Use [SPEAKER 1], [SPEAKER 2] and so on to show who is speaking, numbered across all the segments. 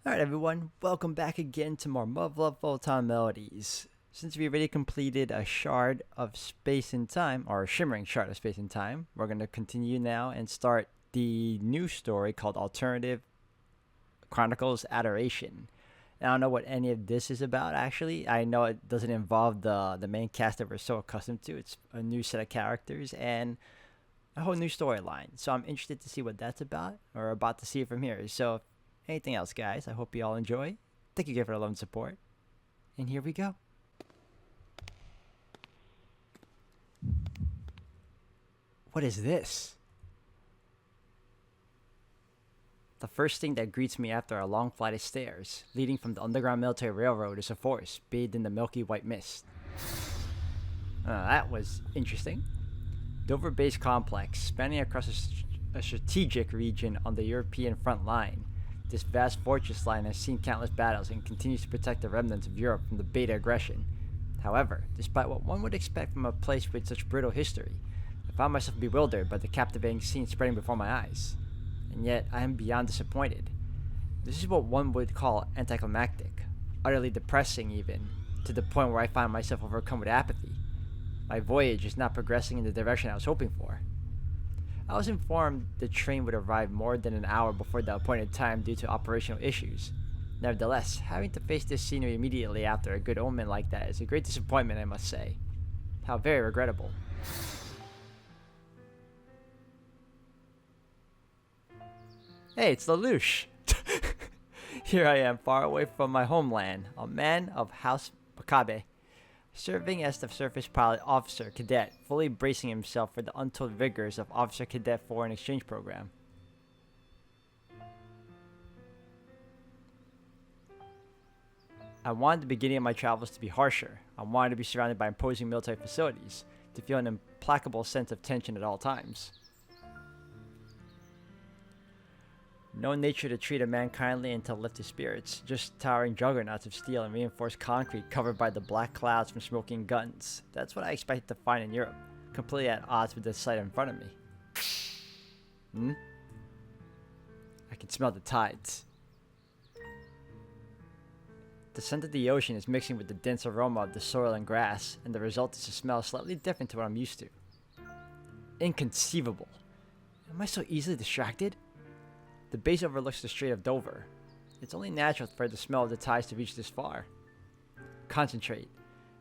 [SPEAKER 1] Alright everyone, welcome back again to more Love Full-Time Melodies. Since we already completed a shard of space and time, or a shimmering shard of space and time, we're going to continue now and start the new story called Alternative Chronicles Adoration. And I don't know what any of this is about actually. I know it doesn't involve the main cast that we're so accustomed to. It's a new set of characters and a whole new storyline. So I'm interested to see what that's about, or about to see it from here. So anything else, guys, I hope you all enjoy. Thank you again for the love and support. And here we go. What is this? The first thing that greets me after a long flight of stairs, leading from the Underground Military Railroad, is a forest bathed in the milky white mist. That was interesting. Dover Base Complex, spanning across a strategic region on the European front line. This vast fortress line has seen countless battles and continues to protect the remnants of Europe from the Beta aggression. However, despite what one would expect from a place with such brutal history, I found myself bewildered by the captivating scene spreading before my eyes. And yet, I am beyond disappointed. This is what one would call anticlimactic, utterly depressing even, to the point where I find myself overcome with apathy. My voyage is not progressing in the direction I was hoping for. I was informed the train would arrive more than an hour before the appointed time due to operational issues. Nevertheless, having to face this scenery immediately after a good omen like that is a great disappointment, I must say. How very regrettable. Hey, it's Lelouch! Here I am, far away from my homeland, a man of House Makabe, serving as the surface pilot officer cadet, fully bracing himself for the untold rigors of officer cadet foreign exchange program. I wanted the beginning of my travels to be harsher. I wanted to be surrounded by imposing military facilities, to feel an implacable sense of tension at all times. No nature to treat a man kindly and to lift his spirits, just towering juggernauts of steel and reinforced concrete covered by the black clouds from smoking guns. That's what I expected to find in Europe, completely at odds with the sight in front of me. I can smell the tides. The scent of the ocean is mixing with the dense aroma of the soil and grass, and the result is a smell slightly different to what I'm used to. Inconceivable. Am I so easily distracted? The base overlooks the Strait of Dover. It's only natural for the smell of the tides to reach this far. Concentrate.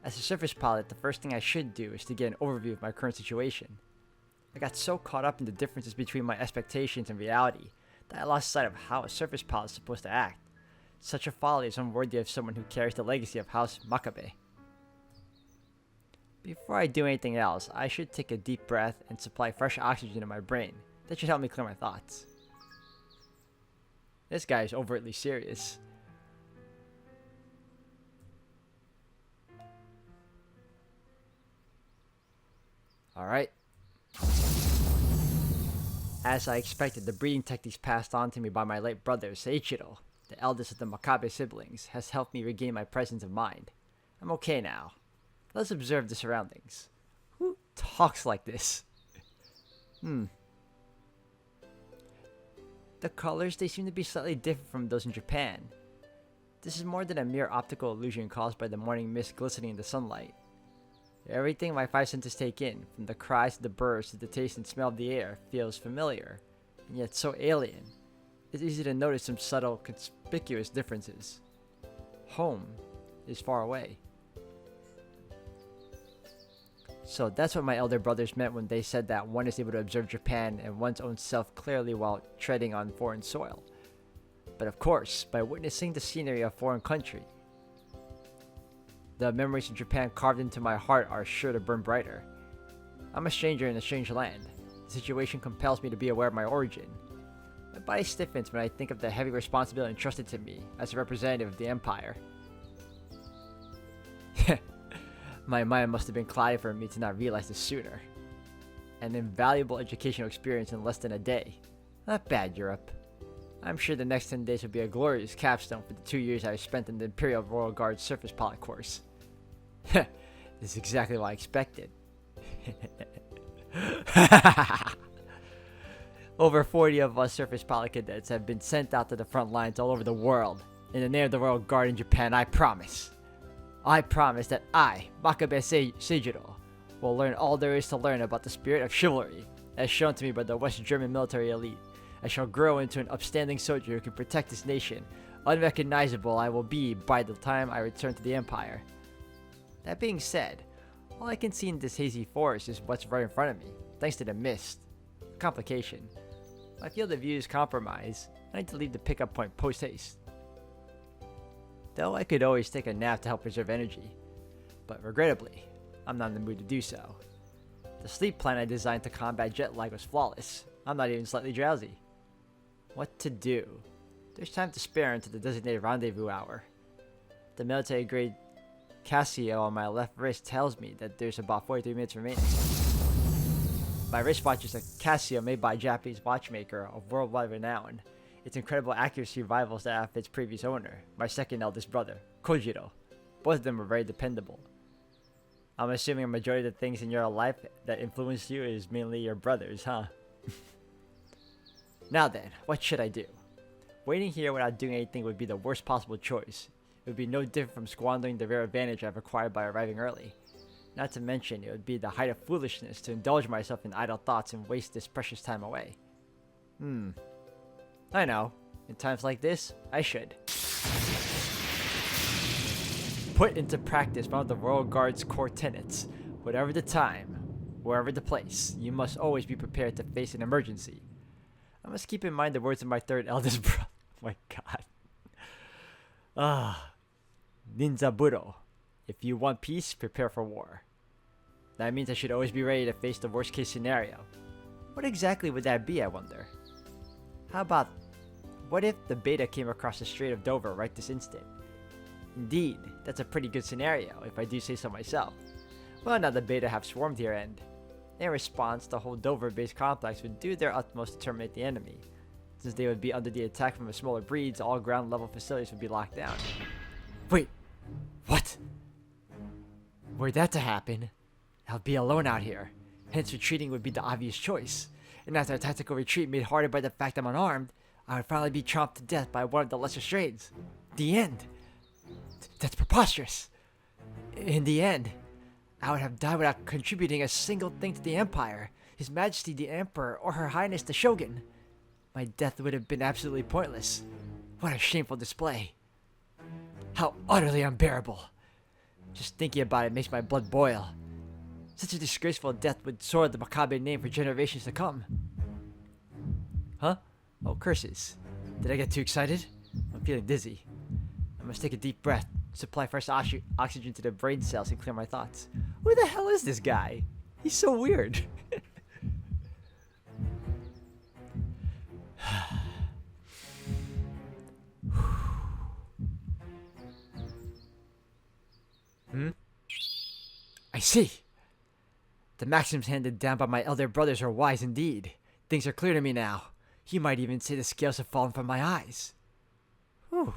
[SPEAKER 1] As a surface pilot, the first thing I should do is to get an overview of my current situation. I got so caught up in the differences between my expectations and reality that I lost sight of how a surface pilot is supposed to act. Such a folly is unworthy of someone who carries the legacy of House Makabe. Before I do anything else, I should take a deep breath and supply fresh oxygen to my brain. That should help me clear my thoughts. This guy is overtly serious. Alright. As I expected, the breeding techniques passed on to me by my late brother, Seiichiro, the eldest of the Makabe siblings, has helped me regain my presence of mind. I'm okay now. Let's observe the surroundings. Who talks like this? The colors, they seem to be slightly different from those in Japan. This is more than a mere optical illusion caused by the morning mist glistening in the sunlight. Everything my five senses take in, from the cries of the birds to the taste and smell of the air, feels familiar, and yet so alien. It's easy to notice some subtle, conspicuous differences. Home is far away. So that's what my elder brothers meant when they said that one is able to observe Japan and one's own self clearly while treading on foreign soil. But of course, by witnessing the scenery of a foreign country, the memories of Japan carved into my heart are sure to burn brighter. I'm a stranger in a strange land. The situation compels me to be aware of my origin. My body stiffens when I think of the heavy responsibility entrusted to me as a representative of the Empire. My mind must have been cloudy for me to not realize this sooner. An invaluable educational experience in less than a day. Not bad, Europe. I'm sure the next 10 days will be a glorious capstone for the 2 years I spent in the Imperial Royal Guard surface pilot course. This is exactly what I expected. Over 40 of us surface pilot cadets have been sent out to the front lines all over the world. In the name of the Royal Guard in Japan, I promise. I promise that I, Makabe Seijiro, will learn all there is to learn about the spirit of chivalry, as shown to me by the West German military elite. I shall grow into an upstanding soldier who can protect this nation. Unrecognizable I will be by the time I return to the Empire. That being said, all I can see in this hazy forest is what's right in front of me, thanks to the mist. Complication. My field of view is compromised. I need to leave the pickup point post-haste. Though I could always take a nap to help preserve energy. But regrettably, I'm not in the mood to do so. The sleep plan I designed to combat jet lag was flawless. I'm not even slightly drowsy. What to do? There's time to spare until the designated rendezvous hour. The military-grade Casio on my left wrist tells me that there's about 43 minutes remaining. My wristwatch is a Casio made by a Japanese watchmaker of worldwide renown. Its incredible accuracy rivals that of its previous owner, my second eldest brother, Kojiro. Both of them were very dependable. I'm assuming a majority of the things in your life that influenced you is mainly your brothers, huh? Now then, what should I do? Waiting here without doing anything would be the worst possible choice. It would be no different from squandering the rare advantage I've acquired by arriving early. Not to mention, it would be the height of foolishness to indulge myself in idle thoughts and waste this precious time away. I know. In times like this, I should. Put into practice one of the Royal Guard's core tenets. Whatever the time, wherever the place, you must always be prepared to face an emergency. I must keep in mind the words of my third eldest brother. Oh my god. Ninzaburo. If you want peace, prepare for war. That means I should always be ready to face the worst case scenario. What exactly would that be, I wonder? How about, what if the beta came across the Strait of Dover right this instant? Indeed, that's a pretty good scenario, if I do say so myself. Well, now the beta have swarmed here and, in response, the whole Dover-based complex would do their utmost to terminate the enemy. Since they would be under the attack from the smaller breeds, all ground-level facilities would be locked down. Wait, what? Were that to happen, I'll be alone out here. Hence retreating would be the obvious choice. And after a tactical retreat made harder by the fact I'm unarmed, I would finally be chomped to death by one of the lesser strains. The end. That's preposterous. In the end, I would have died without contributing a single thing to the Empire, His Majesty the Emperor, or Her Highness the Shogun. My death would have been absolutely pointless. What a shameful display. How utterly unbearable. Just thinking about it makes my blood boil. Such a disgraceful death would soil the Makabe name for generations to come. Huh? Oh, curses. Did I get too excited? I'm feeling dizzy. I must take a deep breath, supply fresh oxygen to the brain cells, and clear my thoughts. Who the hell is this guy? He's so weird. I see. The maxims handed down by my elder brothers are wise indeed. Things are clear to me now. You might even say the scales have fallen from my eyes. Whew.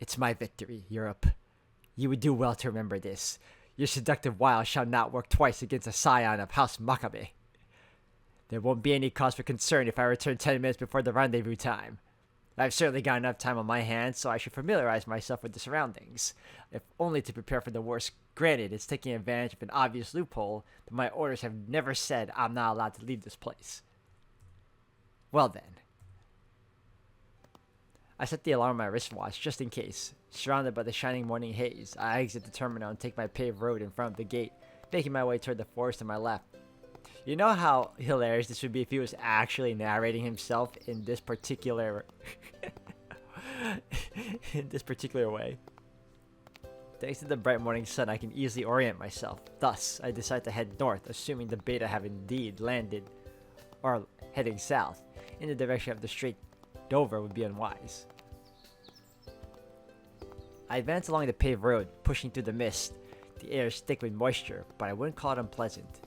[SPEAKER 1] It's my victory, Europe. You would do well to remember this. Your seductive wiles shall not work twice against a scion of House Makabe. There won't be any cause for concern if I return 10 minutes before the rendezvous time. I've certainly got enough time on my hands, so I should familiarize myself with the surroundings, if only to prepare for the worst. Granted, it's taking advantage of an obvious loophole, but my orders have never said I'm not allowed to leave this place. Well then. I set the alarm on my wristwatch just in case. Surrounded by the shining morning haze, I exit the terminal and take my paved road in front of the gate, making my way toward the forest to my left. You know how hilarious this would be if he was actually narrating himself in this particular way. Thanks to the bright morning sun, I can easily orient myself. Thus, I decide to head north, assuming the beta have indeed landed, or heading south, in the direction of the Strait Dover would be unwise. I advance along the paved road, pushing through the mist. The air is thick with moisture, but I wouldn't call it unpleasant.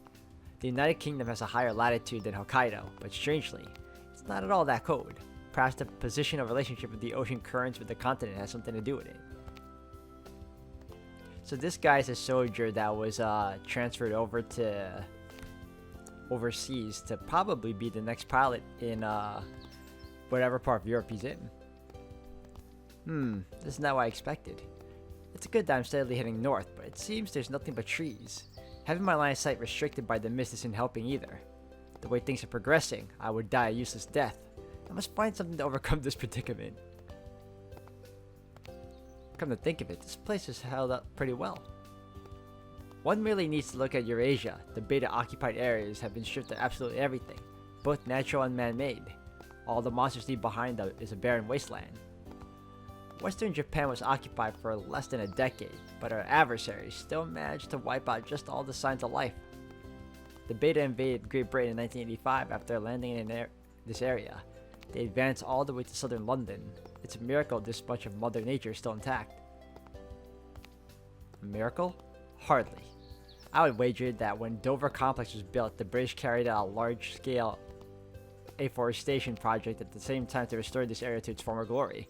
[SPEAKER 1] The United Kingdom has a higher latitude than Hokkaido, but strangely, it's not at all that cold. Perhaps the position of relationship with the ocean currents with the continent has something to do with it. So this guy is a soldier that was transferred over to overseas to probably be the next pilot in whatever part of Europe he's in. This is not what I expected. It's good that I'm steadily heading north, but it seems there's nothing but trees. Having my line of sight restricted by the mist isn't helping either. The way things are progressing, I would die a useless death. I must find something to overcome this predicament. Come to think of it, this place has held up pretty well. One merely needs to look at Eurasia. The beta-occupied areas have been stripped of absolutely everything, both natural and man-made. All the monsters leave behind is a barren wasteland. Western Japan was occupied for less than a decade, but our adversaries still managed to wipe out just all the signs of life. The Beta invaded Great Britain in 1985 after landing in this area. They advanced all the way to southern London. It's a miracle this much of Mother Nature is still intact. A miracle? Hardly. I would wager that when Dover Complex was built, the British carried out a large-scale afforestation project at the same time to restore this area to its former glory.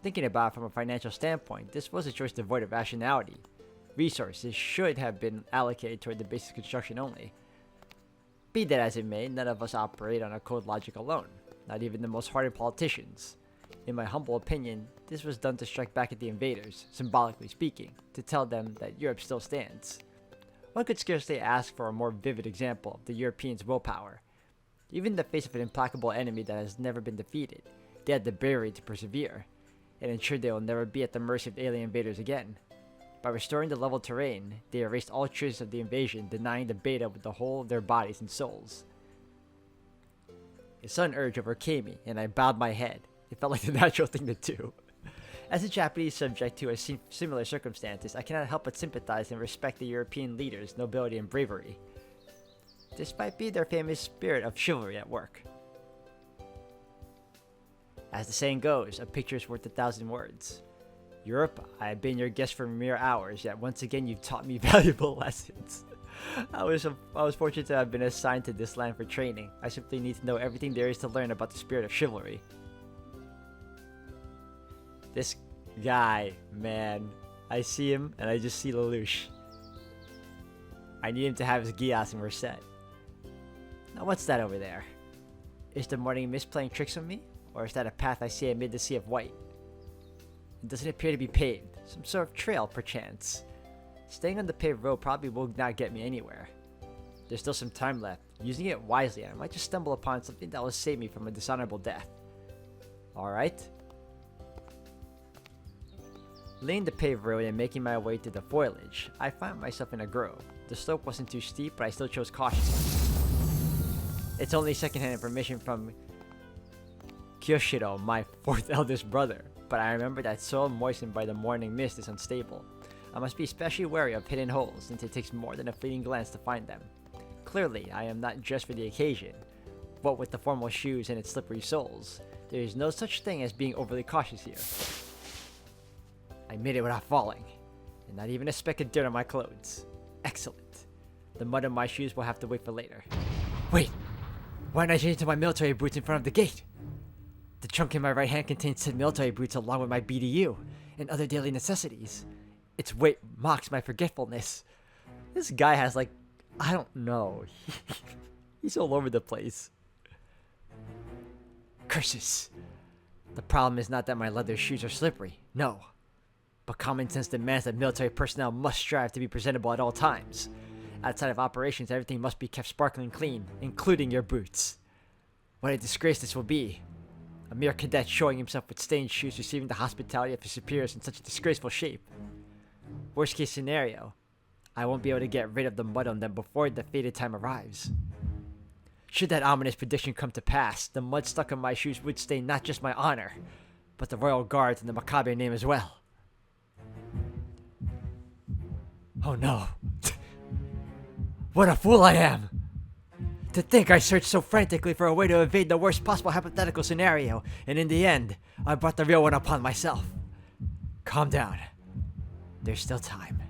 [SPEAKER 1] Thinking about it from a financial standpoint, this was a choice devoid of rationality. Resources should have been allocated toward the basic construction only. Be that as it may, none of us operate on a code logic alone, not even the most hardened politicians. In my humble opinion, this was done to strike back at the invaders, symbolically speaking, to tell them that Europe still stands. One could scarcely ask for a more vivid example of the Europeans' willpower. Even in the face of an implacable enemy that has never been defeated, they had the bravery to persevere, and ensured they will never be at the mercy of alien invaders again. By restoring the level terrain, they erased all traces of the invasion, denying the Beta with the whole of their bodies and souls. A sudden urge overcame me, and I bowed my head. It felt like the natural thing to do. As a Japanese subject to similar circumstances, I cannot help but sympathize and respect the European leaders' nobility and bravery, despite being their famous spirit of chivalry at work. As the saying goes, a picture is worth 1,000 words. Europe, I have been your guest for mere hours, yet once again you've taught me valuable lessons. I was fortunate to have been assigned to this land for training. I simply need to know everything there is to learn about the spirit of chivalry. This guy, man. I see him, and I just see Lelouch. I need him to have his Geass and we're set. Now what's that over there? Is the morning mist playing tricks on me? Or is that a path I see amid the sea of white? It doesn't appear to be paved. Some sort of trail, perchance. Staying on the paved road probably will not get me anywhere. There's still some time left. Using it wisely, I might just stumble upon something that will save me from a dishonorable death. Alright. Laying the paved road and making my way to the foliage, I found myself in a grove. The slope wasn't too steep, but I still chose caution. It's only secondhand information from Kyoshiro, my fourth eldest brother, but I remember that soil moistened by the morning mist is unstable. I must be especially wary of hidden holes, since it takes more than a fleeting glance to find them. Clearly, I am not dressed for the occasion. What with the formal shoes and its slippery soles, there is no such thing as being overly cautious here. I made it without falling, and not even a speck of dirt on my clothes. Excellent. The mud on my shoes will have to wait for later. Wait! Why didn't I change into my military boots in front of the gate? The trunk in my right hand contains said military boots along with my BDU and other daily necessities. Its weight mocks my forgetfulness. This guy has I don't know. He's all over the place. Curses. The problem is not that my leather shoes are slippery. No. But common sense demands that military personnel must strive to be presentable at all times. Outside of operations, everything must be kept sparkling clean, including your boots. What a disgrace this will be. A mere cadet showing himself with stained shoes receiving the hospitality of his superiors in such a disgraceful shape. Worst case scenario, I won't be able to get rid of the mud on them before the fated time arrives. Should that ominous prediction come to pass, the mud stuck on my shoes would stain not just my honor, but the royal guards and the Makabe name as well. Oh no. What a fool I am! To think I searched so frantically for a way to evade the worst possible hypothetical scenario, and in the end, I brought the real one upon myself. Calm down. There's still time.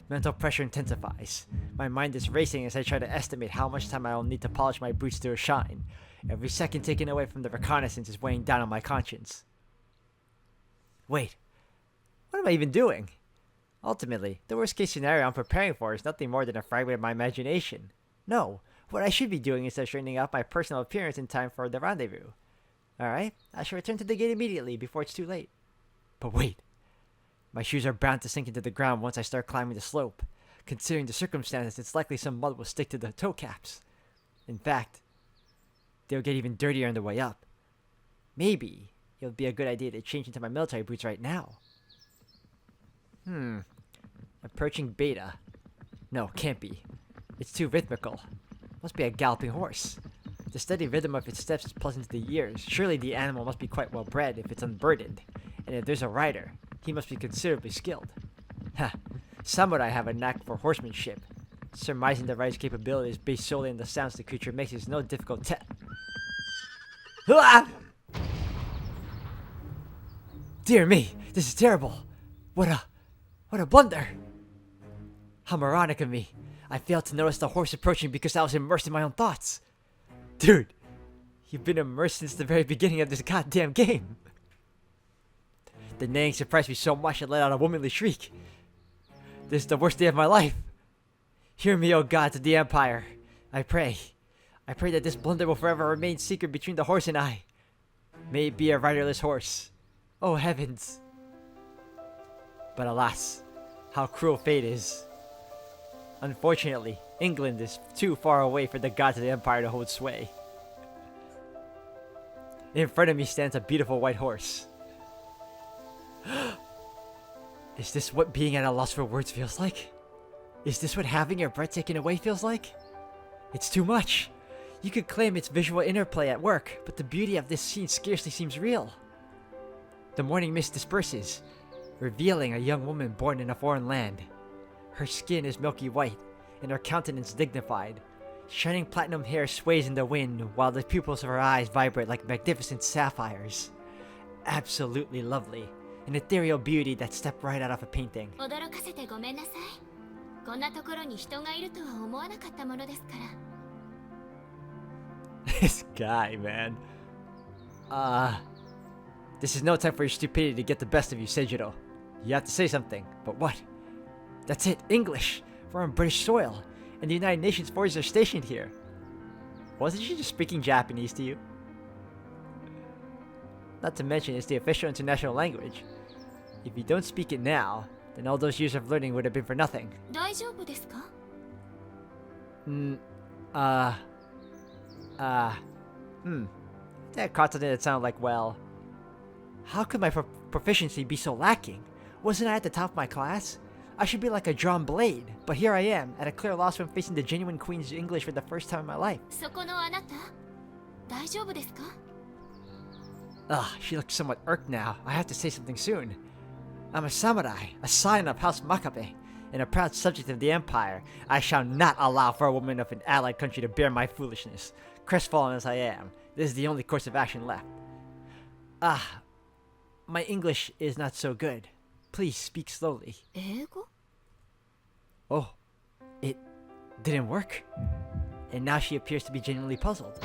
[SPEAKER 1] Mental pressure intensifies. My mind is racing as I try to estimate how much time I will need to polish my boots to a shine. Every second taken away from the reconnaissance is weighing down on my conscience. Wait. What am I even doing? Ultimately, the worst case scenario I'm preparing for is nothing more than a fragment of my imagination. No, what I should be doing is straightening up my personal appearance in time for the rendezvous. Alright, I shall return to the gate immediately before it's too late. But wait. My shoes are bound to sink into the ground once I start climbing the slope. Considering the circumstances, it's likely some mud will stick to the toe caps. In fact, they'll get even dirtier on the way up. Maybe it would be a good idea to change into my military boots right now. Approaching Beta. No, can't be. It's too rhythmical. Must be a galloping horse. The steady rhythm of its steps is pleasant to the ears. Surely the animal must be quite well bred if it's unburdened. And if there's a rider, he must be considerably skilled. Ha! Samurai have a knack for horsemanship. Surmising the rider's capabilities based solely on the sounds the creature makes is no difficult task. Dear me, this is terrible. What a blunder. How moronic of me. I failed to notice the horse approaching because I was immersed in my own thoughts. Dude, you've been immersed since the very beginning of this goddamn game. The neighing surprised me so much I let out a womanly shriek. This is the worst day of my life. Hear me, O gods of the Empire. I pray that this blunder will forever remain secret between the horse and I. May it be a riderless horse. Oh heavens. But alas, how cruel fate is. Unfortunately, England is too far away for the gods of the Empire to hold sway. In front of me stands a beautiful white horse. Is this what being at a loss for words feels like? Is this what having your breath taken away feels like? It's too much. You could claim it's visual interplay at work, but the beauty of this scene scarcely seems real. The morning mist disperses, revealing a young woman born in a foreign land. Her skin is milky white, and her countenance dignified. Shining platinum hair sways in the wind, while the pupils of her eyes vibrate like magnificent sapphires. Absolutely lovely. An ethereal beauty that stepped right out of a painting. This guy, man. This is no time for your stupidity to get the best of you, Seijiro. You have to say something, but what? That's it, English! We're on British soil, and the United Nations forces are stationed here. Wasn't she just speaking Japanese to you? Not to mention, it's the official international language. If you don't speak it now, then all those years of learning would have been for nothing. That caught something that sounded like, well... How could my proficiency be so lacking? Wasn't I at the top of my class? I should be like a drawn blade, but here I am, at a clear loss when facing the genuine Queen's English for the first time in my life. She looks somewhat irked now. I have to say something soon. I'm a samurai, a scion of House Makabe, and a proud subject of the Empire. I shall not allow for a woman of an allied country to bear my foolishness. Crestfallen as I am, this is the only course of action left. My English is not so good. Please speak slowly. Oh, it didn't work. And now she appears to be genuinely puzzled.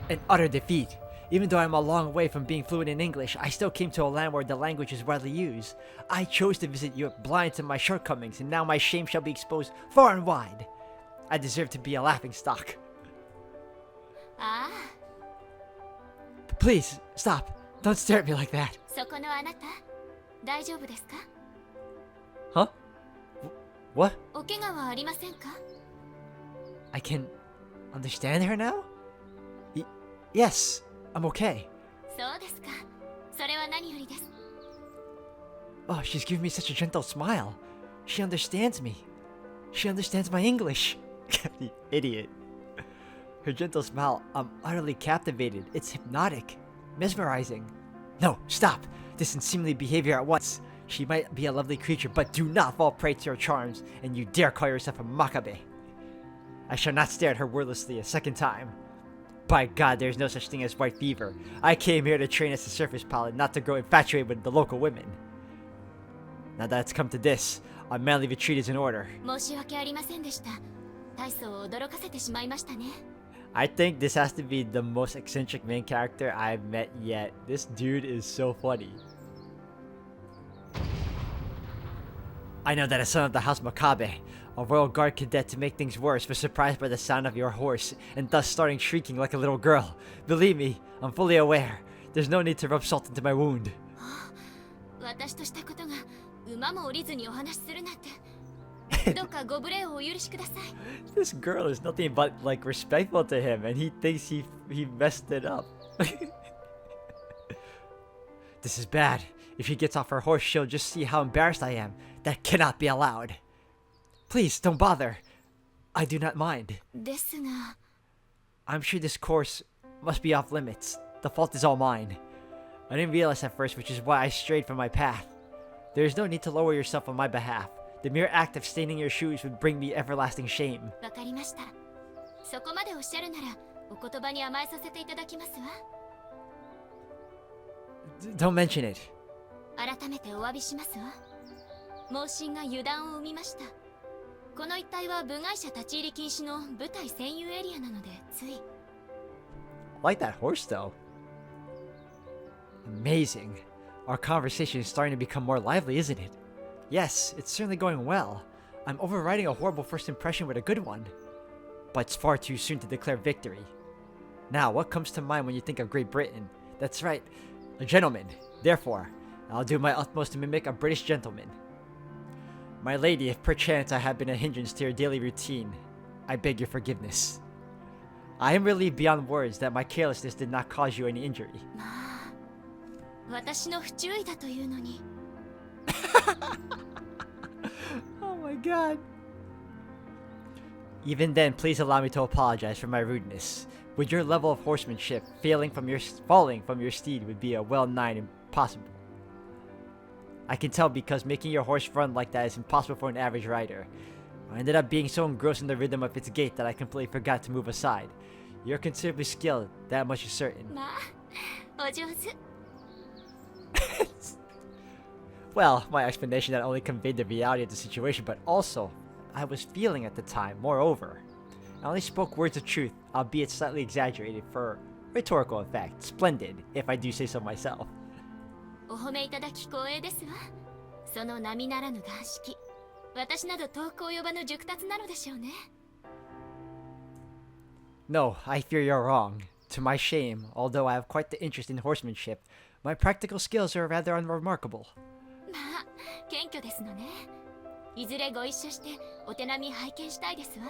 [SPEAKER 1] An utter defeat. Even though I'm a long way from being fluent in English, I still came to a land where the language is widely used. I chose to visit Europe blind to my shortcomings, and now my shame shall be exposed far and wide. I deserve to be a laughingstock. Please, stop. Don't stare at me like that. Huh? What? I can understand her now? Yes, I'm okay. Oh, she's giving me such a gentle smile. She understands me. She understands my English. The idiot. Her gentle smile, I'm utterly captivated. It's hypnotic. Mesmerizing. No, stop! This unseemly behavior at once. She might be a lovely creature, but do not fall prey to her charms, and you dare call yourself a Makabe. I shall not stare at her wordlessly a second time. By God, there's no such thing as white fever. I came here to train as a surface pilot, not to grow infatuated with the local women. Now that it's come to this, a manly retreat is in order. I think this has to be the most eccentric main character I've met yet. This dude is so funny. I know that a son of the House Makabe, a royal guard cadet to make things worse, was surprised by the sound of your horse, and thus starting shrieking like a little girl. Believe me, I'm fully aware. There's no need to rub salt into my wound.
[SPEAKER 2] 私としたことが馬も降りずにお話しするなんて。どうかご無礼をお許しください。
[SPEAKER 1] This girl is nothing but like respectful to him, and he thinks he messed it up. This is bad. If she gets off her horse, she'll just see how embarrassed I am. That cannot be allowed. Please don't bother. I do not mind.
[SPEAKER 2] ですが。
[SPEAKER 1] I'm sure this course must be off limits. The fault is all mine. I didn't realize at first, which is why I strayed from my path. There is no need to lower yourself on my behalf. The mere act of staining your shoes would bring me everlasting shame.
[SPEAKER 2] わかりました。そこまでおっしゃるなら、お言葉に甘えさせていただきますわ。
[SPEAKER 1] Don't mention it.
[SPEAKER 2] 改めてお詫びしますわ。盲信が油断を生みました。この一帯は部外者立ち入り禁止の部隊占有エリアなのでつい。
[SPEAKER 1] Like that horse though. Amazing. Our conversation is starting to become more lively, isn't it? Yes, it's certainly going well. I'm overriding a horrible first impression with a good one. But it's far too soon to declare victory. Now, what comes to mind when you think of Great Britain? That's right, a gentleman. Therefore, I'll do my utmost to mimic a British gentleman. My lady, if perchance I have been a hindrance to your daily routine, I beg your forgiveness. I am relieved beyond words that my carelessness did not cause you any injury.
[SPEAKER 2] まあ、私の不注意だというのに。
[SPEAKER 1] Oh my god. Even then, please allow me to apologize for my rudeness. With your level of horsemanship, falling from your steed would be a well-nigh impossible. I can tell because making your horse run like that is impossible for an average rider. I ended up being so engrossed in the rhythm of its gait that I completely forgot to move aside. You're considerably skilled, that much is certain.
[SPEAKER 2] まあ、お上手。
[SPEAKER 1] Well, my explanation not only conveyed the reality of the situation, but also I was feeling at the time. Moreover, I only spoke words of truth, albeit slightly exaggerated for rhetorical effect. Splendid, if I do say so myself.
[SPEAKER 2] お褒めいただき光栄ですわ。その並ならぬ眼識。私など遠く及ばぬ熟達なのでしょうね。
[SPEAKER 1] No, I fear you're wrong. To my shame, although I have quite the interest in horsemanship, my practical skills are rather unremarkable.
[SPEAKER 2] まあ、謙虚ですのね。いずれご一緒してお手並み拝見したいですわ。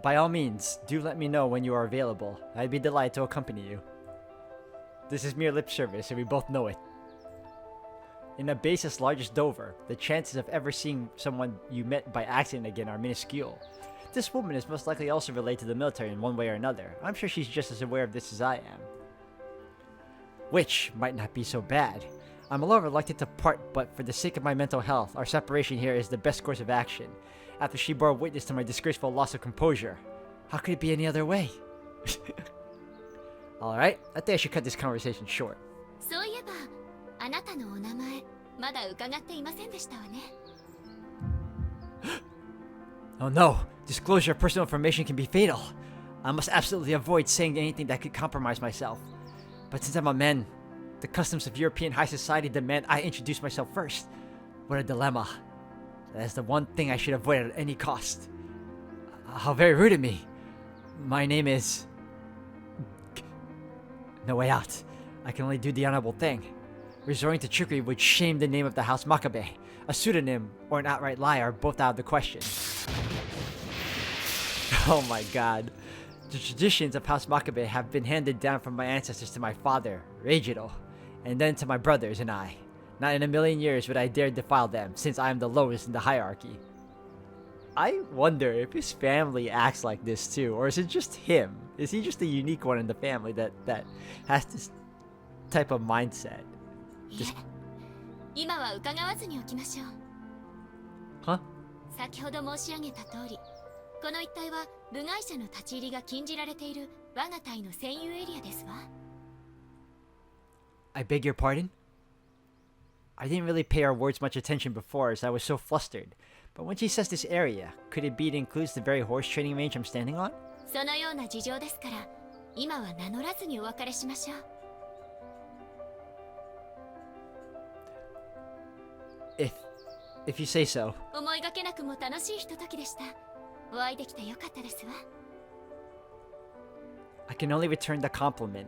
[SPEAKER 1] By all means, do let me know when you are available. I'd be delighted to accompany you. This is mere lip service, and we both know it. In a base as large as Dover, the chances of ever seeing someone you met by accident again are minuscule. This woman is most likely also related to the military in one way or another. I'm sure she's just as aware of this as I am. Which might not be so bad. I'm a little reluctant to part, but for the sake of my mental health, our separation here is the best course of action. After she bore witness to my disgraceful loss of composure. How could it be any other way? Alright, I think I should cut this conversation short.
[SPEAKER 2] そういえば、あなたのお名前、まだ伺っていませんでしたわね。
[SPEAKER 1] Oh no, disclosure of personal information can be fatal. I must absolutely avoid saying anything that could compromise myself. But since I'm a man, the customs of European high society demand I introduce myself first. What a dilemma. That is the one thing I should avoid at any cost. How very rude of me. My name is... No way out. I can only do the honorable thing. Resorting to trickery would shame the name of the House Makabe. A pseudonym or an outright lie are both out of the question. Oh my god. The traditions of House Makabe have been handed down from my ancestors to my father, Reijiro, and then to my brothers and I. Not in a million years would I dare defile them, since I am the lowest in the hierarchy. I wonder if his family acts like this too, or is it just him? Is he just the unique one in the family that has this type of mindset?
[SPEAKER 2] いえ、今は伺わずにおきましょう。
[SPEAKER 1] Huh?
[SPEAKER 2] 先ほど申し上げた通り、この一帯は部外者の立ち入りが禁じられている我が隊の占有エリアですわ。
[SPEAKER 1] I beg your pardon? I didn't really pay our words much attention before as I was so flustered. But when she says this area, could it be it includes the very horse training range I'm standing on?
[SPEAKER 2] そのような事情ですから、今は名乗らずにお別れしましょう。
[SPEAKER 1] If you say so.
[SPEAKER 2] 思いがけなくも楽しいひとときでした。お会いできてよかったですわ。
[SPEAKER 1] I can only return the compliment.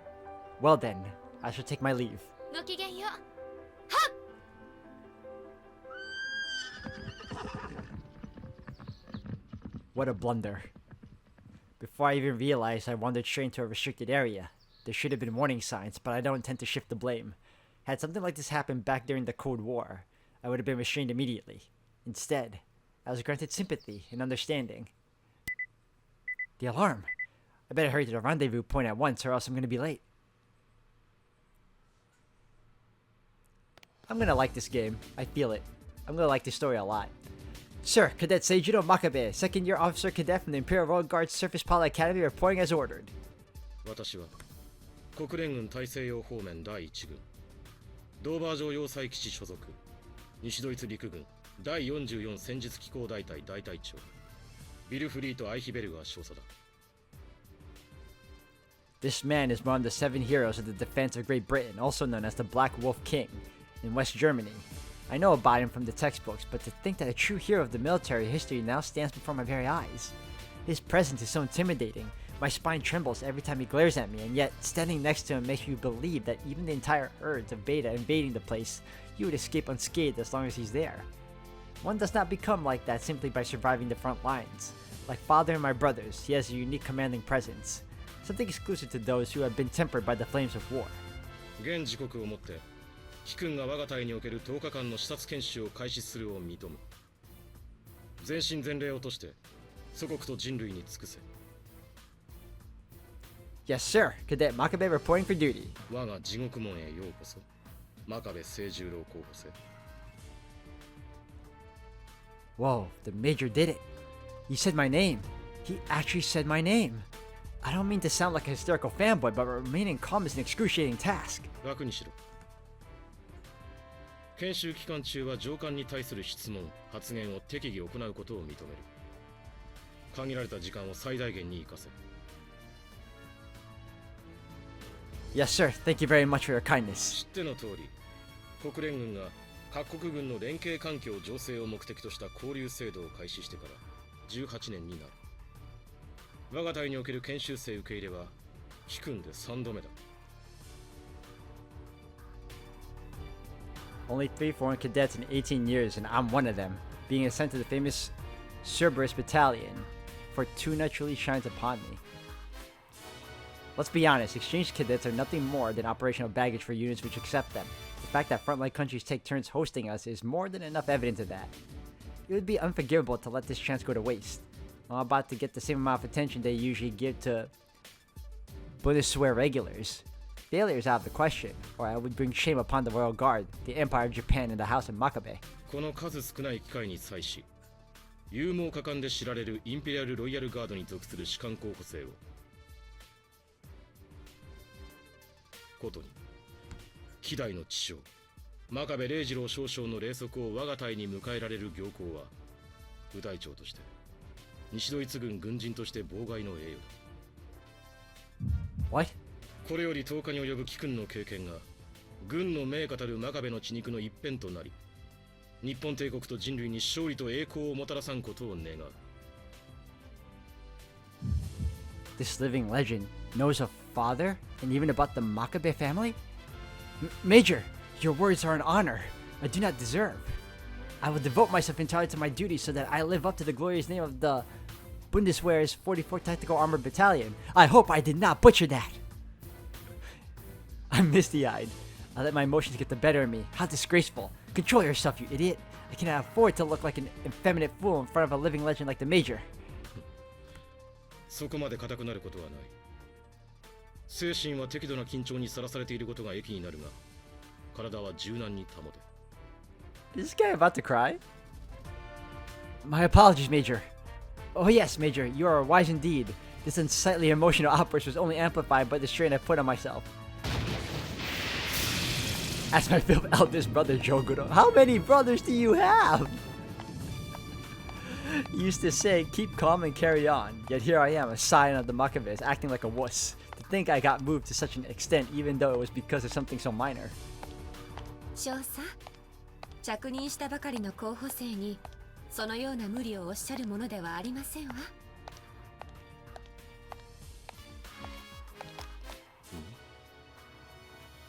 [SPEAKER 1] Well then, I shall take my leave.
[SPEAKER 2] ごきげんよう。
[SPEAKER 1] What a blunder. Before I even realized, I wandered straight into a restricted area. There should have been warning signs, but I don't intend to shift the blame. Had something like this happened back during the Cold War, I would have been restrained immediately. Instead, I was granted sympathy and understanding. The alarm! I better hurry to the rendezvous point at once or else I'm gonna be late. I'm gonna like this game. I feel it. I'm gonna like this story a lot. Sir, Cadet Seijiro Makabe, second-year officer cadet from the Imperial Royal Guard Surface Pilot Academy, reporting as ordered.
[SPEAKER 3] 私は国連軍大西洋方面第1軍ドーバー城要塞基地所属西ドイツ陸軍第44戦術機構大隊大隊長ビルフリート・アイヒベルガー少佐だ。
[SPEAKER 1] This man is one of the 7 heroes of the defense of Great Britain, also known as the Black Wolf King, in West Germany. I know about him from the textbooks, but to think that a true hero of the military history now stands before my very eyes. His presence is so intimidating. My spine trembles every time he glares at me, and yet standing next to him makes me believe that even the entire herds of Beta invading the place, he would escape unscathed as long as he's there. One does not become like that simply by surviving the front lines. Like father and my brothers, he has a unique commanding presence. Something exclusive to those who have been tempered by the flames of war.
[SPEAKER 3] 現時刻をもって貴君が我が隊における10日間の視察研修を開始するを認む。全身全霊をとして祖国と人類に尽くせ。
[SPEAKER 1] Yes, sir. Cadet Makabe reporting for duty.
[SPEAKER 3] 我が地獄門へようこそ。真壁清十郎候補生。
[SPEAKER 1] Whoa, the Major did it. He said my name. He actually said my name. I don't mean to sound like a hysterical fanboy, but remaining calm is an excruciating task.
[SPEAKER 3] 楽にしろ。研修期間中は上官に対する質問、発言を適宜行うことを認める。限られた時間を最大限に活かせ。
[SPEAKER 1] Yes, sir. Thank you very much for your kindness.
[SPEAKER 3] 知っての通り、国連軍が各国軍の連携環境醸成を目的とした交流制度を開始してから18年になる。我が隊における研修生受け入れは貴君で3度目だ。
[SPEAKER 1] Only 3 foreign cadets in 18 years, and I'm one of them, being assigned to the famous Cerberus Battalion. Fortuna truly shines upon me. Let's be honest, exchange cadets are nothing more than operational baggage for units which accept them. The fact that frontline countries take turns hosting us is more than enough evidence of that. It would be unforgivable to let this chance go to waste. I'm about to get the same amount of attention they usually give to Bundeswehr regulars. Failure is out of the question, or I would bring shame upon the Royal Guard, the Empire of Japan, and the House of Makabe.
[SPEAKER 3] この数少ない機会に際し、勇猛果敢で知られるインペリアル・ロイヤル・ガードに属する士官候補生をことに希代の知将真壁礼二郎少将の霊息を我が隊に迎えられる行幸は部隊長として西ドイツ軍軍人として妨害の栄誉だ。
[SPEAKER 1] What?
[SPEAKER 3] これより10日に及ぶ貴君の経験が軍の名家たる真壁の血肉の一辺となり日本帝国と人類に勝利と栄光をもたらさんことを願う。
[SPEAKER 1] This living legend knows of father and even about the Makabe family? Major, your words are an honor I do not deserve. I will devote myself entirely to my duty so that I live up to the glorious name of the Bundeswehr's 44th Tactical Armored Battalion. I hope I did not butcher that. I'm misty-eyed. I let my emotions get the better of me. How disgraceful. Control yourself, you idiot. I cannot afford to look like an effeminate fool in front of a living legend like the Major.
[SPEAKER 3] そこまで固くなることはない。精神は適度な緊張にさらされていることが益になるが、体は柔軟に保て。
[SPEAKER 1] Is this guy about to cry? My apologies, Major. Oh yes, Major, you are wise indeed. This unsightly emotional outburst was only amplified by the strain I put on myself. As my fifth eldest brother, Joguro. How many brothers do you have? He used to say, keep calm and carry on. Yet here I am, a scion of the Makabes, acting like a wuss. To think I got moved to such an extent, even though it was because of something so minor.
[SPEAKER 2] 少佐
[SPEAKER 4] 着任したばかりの候補生にそのような無理をおっしゃるものではありませんわ。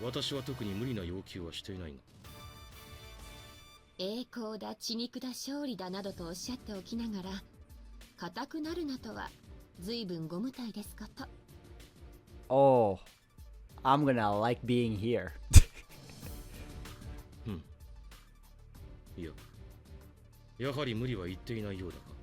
[SPEAKER 3] 私は特に無理な要求はしていないが。
[SPEAKER 2] 栄光だ血肉だ勝利だなどとおっしゃっておきながら、固くなるなとは随分ご無体ですこと。
[SPEAKER 1] Oh, I'm gonna like being here.
[SPEAKER 3] いや、やはり無理は言っていないようだが。